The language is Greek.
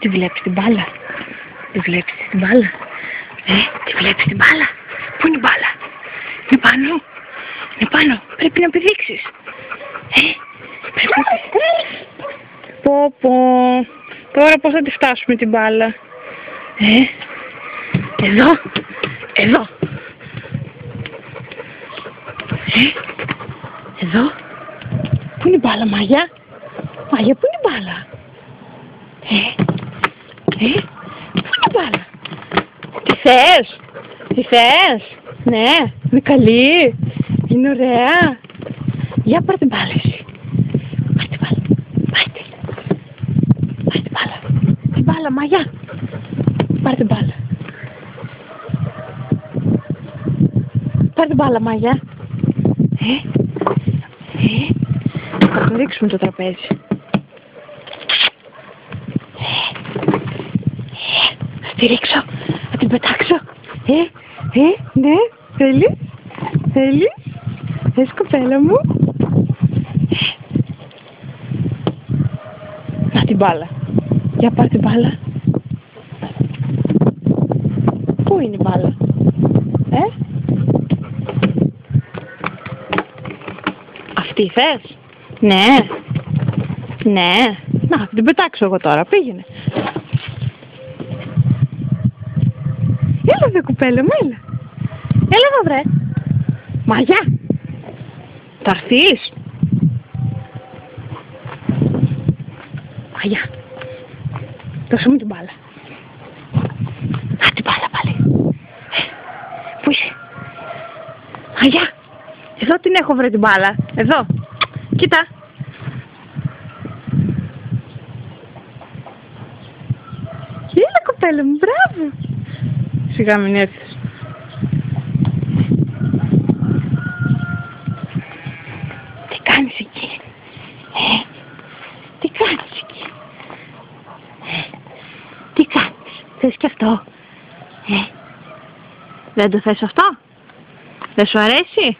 Τη βλέπεις την μπάλα? Τη βλέπεις την μπάλα? Τη βλέπεις την μπάλα? Πού είναι η μπάλα? Είναι πάνω? Είναι πάνω. Πρέπει να πηδήξεις. Πρέπει να πηδήξεις. Πω πω. Τώρα πώς θα τη φτάσουμε την μπάλα? Εδώ. Εδώ. Εδώ. Πού είναι η μπάλα, Μάγια? Μάγια, πού είναι η μπάλα? Πού είναι η μπάλα? Τι θες? Τι θες? Ναι, είναι καλή. Είναι ωραία. Για πάρε την μπάλα εσύ. Πάρε την μπάλα. Πάρε την. Πάρε την μπάλα. Την μπάλα, Μάγια. Πάρε την μπάλα. Πάρε την μπάλα, Μάγια. Θα το δείξουμε το τραπέζι. Θα τη ρίξω. Θα την πετάξω. Ναι, θέλεις? Θέλεις? Θες, κοπέλα μου? Να την μπάλα. Για πάρ' την μπάλα. Πού είναι η μπάλα? Αυτή θες? Ναι. Ναι. Να, θα την πετάξω εγώ τώρα. Πήγαινε. Έλα δε κουπέλα μου, έλα. Έλα εδώ βρε. Μαγιά. Θα έρθεις? Μαγιά. Δώσε μου την μπάλα. Α, την μπάλα πάλι. Πού είσαι? Μαγιά. Εδώ την έχω βρει την μπάλα. Εδώ. Κοίτα. Έλα κοπέλα μου, μπράβο. Σιγά μην έρθεις. Τι κάνεις εκεί? Τι κάνεις εκεί? Τι κάνεις? Θες και αυτό? Δεν το θες αυτό? Δεν σου αρέσει?